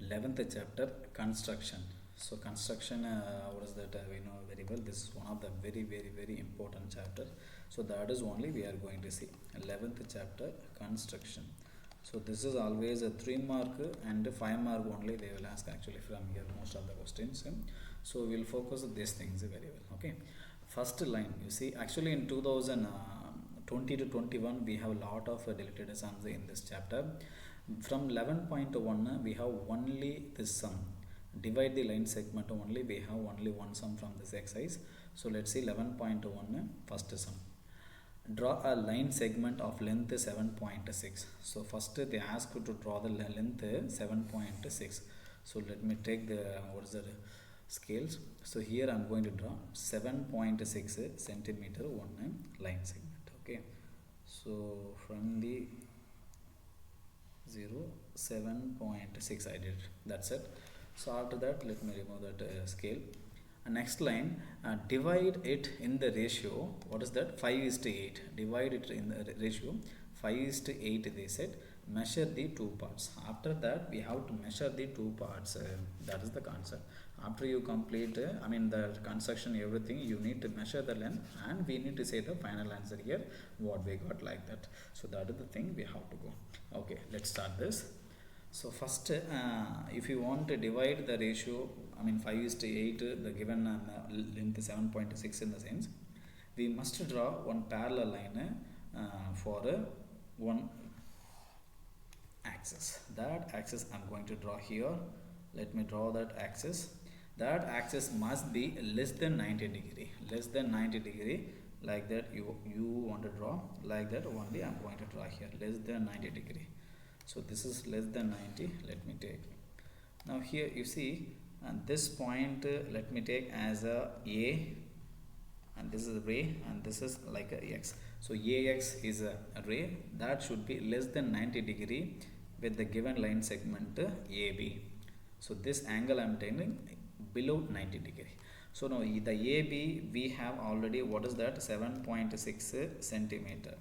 11th chapter, construction. So construction, what is that, we know very well. This is one of the very important chapter. So that is only we are going to see 11th chapter, construction. So this is always a 3 mark and 5 mark only they will ask actually from here most of the questions. So we will focus on these things very well. Okay, first line, you see actually in 2020 to 21 we have a lot of deleted sums in this chapter. From 11.1 we have only this sum, divide the line segment only, we have only one sum from this exercise. So let's see 11.1 first sum. Draw a line segment of length 7.6. So first they ask you to draw the length 7.6. So let me take the what is the scales. So here I am going to draw 7.6 centimeter one line segment. Okay, so from the 7.6 I did, that's it. So after that let me remove that scale. Next line, divide it in the ratio, what is that, 5:8. Divide it in the ratio 5:8 they said. Measure the two parts. After that we have to measure the two parts, that is the concept. After you complete the construction everything, you need to measure the length and we need to say the final answer here what we got, like that. So that is the thing we have to go. Okay, let's start this. So first, if you want to divide the ratio, 5:8, the given length 7.6 in the sense, we must draw one parallel line for one axis. That axis I am going to draw here. Let me draw that axis. That axis must be less than 90 degree. Less than 90 degree, like that you want to draw, like that only I am going to draw here, less than 90 degree. So this is less than 90. Let me take. Now here you see, and this point let me take as a and this is a ray, and this is like a x. So ax is a ray that should be less than 90 degree with the given line segment AB. So this angle I am taking below 90 degree. So now the AB we have already, what is that, 7.6 centimeter.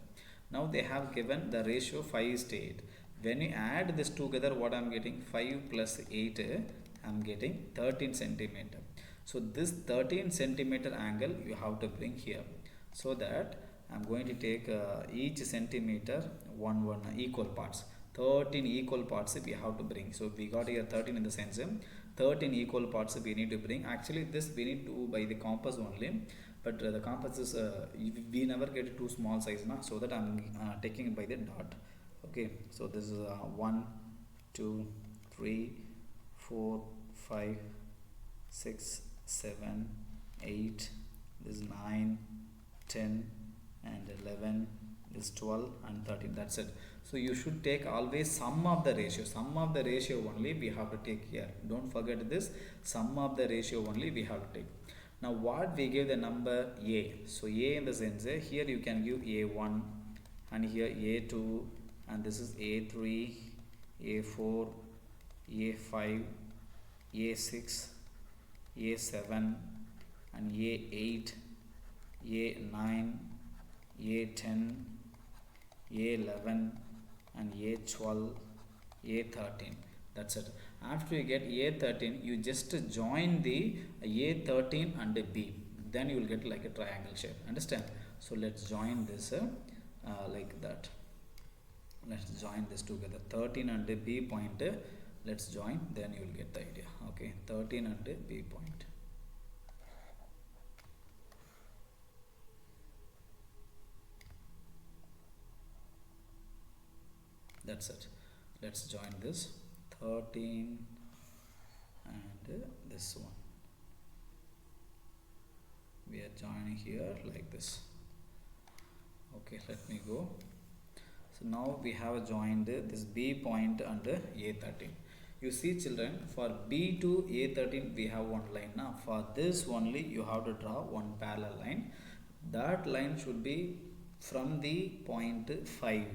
Now they have given the ratio 5:8. When you add this together, what I am getting, 5 plus 8, I am getting 13 centimeter. So this 13 centimeter angle you have to bring here. So that I am going to take each centimeter one equal parts. 13 equal parts we have to bring. So we got here 13 in the sense 13 equal parts we need to bring. Actually this we need to by the compass only, but the compass is we never get too small size now, so that I am taking it by the dot. Okay, so this is 1 2 3 4 5 6 7 8, this is 9 10 and 11, this is 12 and 13, that's it. So you should take always sum of the ratio only we have to take here. Don't forget this, sum of the ratio only we have to take. Now what we give the number a, so a in the sense here you can give a1 and here a2, and this is a3, a4, a5, a6, a7 and a8, a9, a10, a11 and a12, a13, that's it. After you get a13, you just join the a13 and b, then you will get like a triangle shape, understand? So let's join this like that. Let's join this together, 13 and b point, let's join, then you will get the idea. Okay, 13 and b point. That's it. Let's join this 13 and this one. We are joining here like this. Okay, let me go. So now we have joined this B point and A13. You see children, for B to A13 we have one line. Now for this only you have to draw one parallel line. That line should be from the point 5,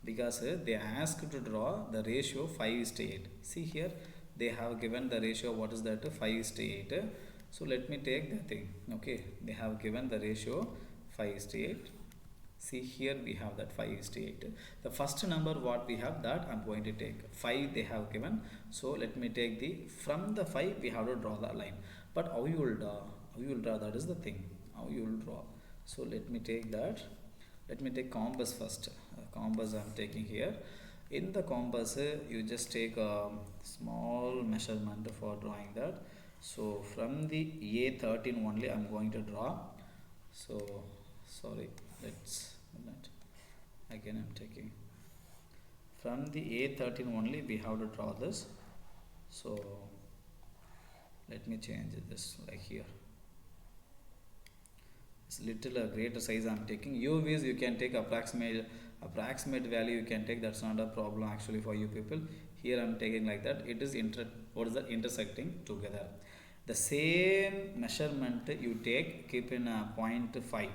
because they ask to draw the ratio 5:8. See here they have given the ratio, what is that, 5:8. So let me take the thing. Okay, they have given the ratio 5:8. See here we have that 5 is to 8. The first number what we have, that I'm going to take 5 they have given. So let me take the, from the 5 we have to draw the line. But how you will draw, that is the thing. How you will draw. So let me take that. Let me take compass first. Compass I'm taking here. In the compass you just take a small measurement for drawing that. So from the A13 only I'm going to draw. So sorry, let's again I'm taking from the A13 only we have to draw this. So let me change this like here. It's little greater size I'm taking. UVs you can take approximate value you can take, that's not a problem actually for you people. Here I'm taking like that. It is intersecting together. The same measurement you take, keep in 0.5.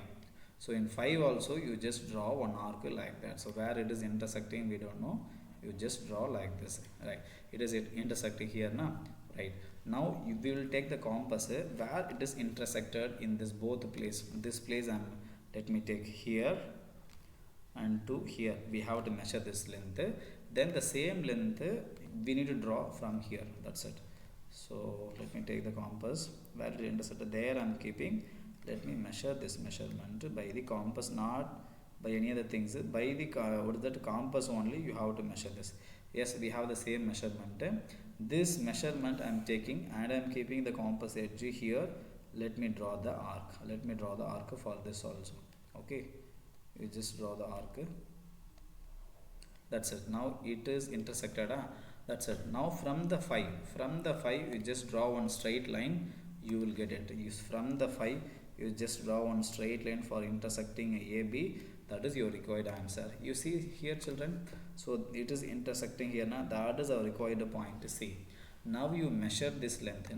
So in 5 also you just draw one arc like that. So where it is intersecting we don't know, you just draw like this, right? It is intersecting here now, right? Now we will take the compass where it is intersected in this both place. This place let me take here and to here. We have to measure this length. Then the same length we need to draw from here. That's it. So let me take the compass where it intersected. There I'm keeping. Let me measure this measurement by the compass, not by any other things. By the what is that compass only you have to measure this. Yes, we have the same measurement. This measurement I am taking and I am keeping the compass edge here. Let me draw the arc. Let me draw the arc for this also. Okay, you just draw the arc. That's it. Now it is intersected. That's it. Now from the 5 you just draw one straight line. You will get it. Use from the 5 you just draw one straight line for intersecting AB. That is your required answer. You see here children, so it is intersecting here now. That is our required point. See, now you measure this length.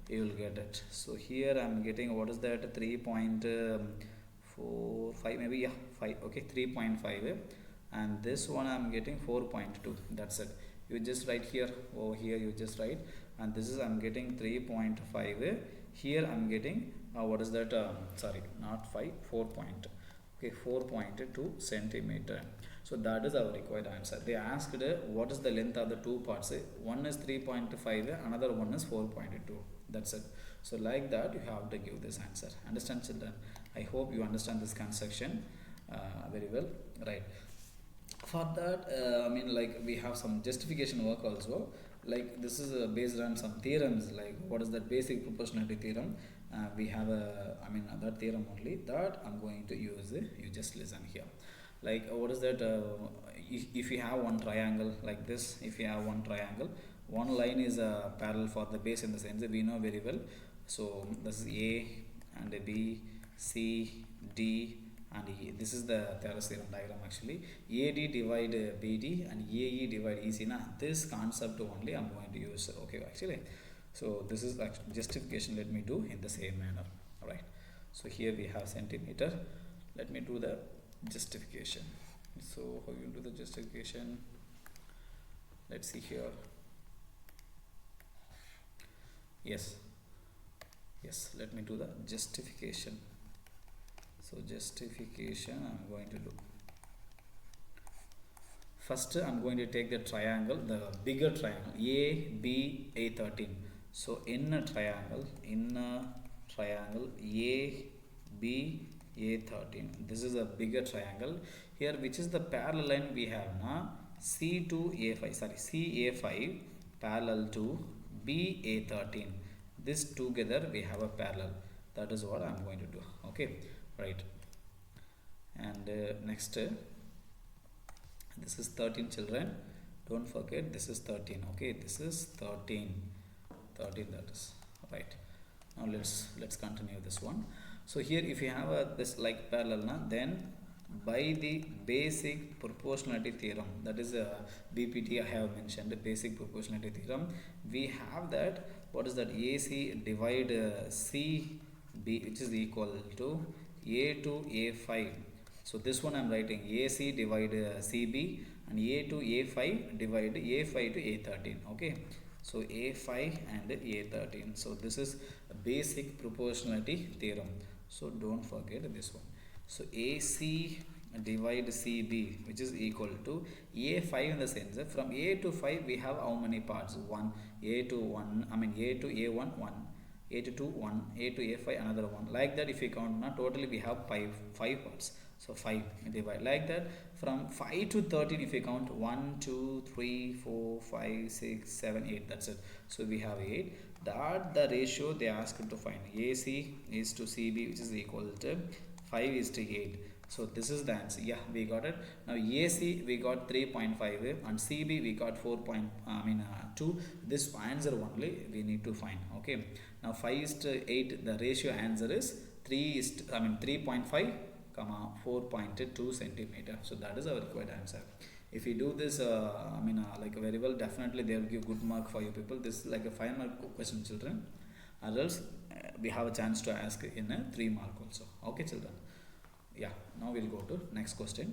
You will get it. So here I am getting, what is that, 3.45 maybe, yeah, 5, okay, 3.5, and this one I am getting 4.2. that's it. You just write here, over here you just write, and this is I am getting 3.5. Here I am getting what is that, sorry, not 5, 4 point, okay, 4.2 centimeter. So that is our required answer. They asked what is the length of the two parts. One is 3.5, another one is 4.2. That's it. So like that you have to give this answer. Understand children? I hope you understand this construction very well, right? For that I mean, like, we have some justification work also. Like, this is based on some theorems, like what is that basic proportionality theorem. We have that theorem only that I'm going to use. You just listen here. Like, what is that, if you have one triangle like this, if you have one triangle, one line is parallel for the base, in the sense that we know very well. So this is A and B, C, D and E. This is the Taylor's theorem diagram actually. AD divide BD and AE divide EC. This concept only I'm going to use. Okay, actually. So this is justification. Let me do in the same manner. Alright. So here we have centimeter. Let me do the justification. So how you do the justification? Let's see here. Yes, let me do the justification. So justification I'm going to do. First I'm going to take the triangle, the bigger triangle, A13. So in a triangle A13, this is a bigger triangle. Here, which is the parallel line we have now? CA5 parallel to BA13. This together we have a parallel. That is what I'm going to do. Okay, right. And next, this is 13 children. Don't forget, this is 13. Okay, this is 13. That is right. Now let's continue this one. So here, if you have this like parallel, then by the basic proportionality theorem, that is BPT I have mentioned, the basic proportionality theorem, we have that, what is that, AC divide CB, which is equal to A to A5. So this one I am writing AC divide CB and A to A5 divide A5 to A13. Okay, so A5 and A13. So this is a basic proportionality theorem. So don't forget this one. So AC divide CB, which is equal to A5 in the sense that from A to 5 we have how many parts? 1, A to 1, I mean A to A1, 1, A to 2, 1, A to A5, another 1. Like that, if we count now, totally we have 5 parts. So 5 divide. Like that, from 5 to 13, if we count 1, 2, 3, 4, 5, 6, 7, 8, that's it. So we have 8. That the ratio they asked to find. AC is to CB, which is equal to 5 is to 8. So this is the answer. Yeah, we got it. Now AC we got 3.5 and CB we got 2. This answer only we need to find. Okay. Now 5 is to 8. The ratio answer is 3.5 comma 4.2 centimeter. So that is our required answer. If you do this, like very well, definitely they will give good mark for you people. This is like a 5-mark question, children. Or else we have a chance to ask in a 3-mark also. Okay, children. Yeah. Now we'll go to next question.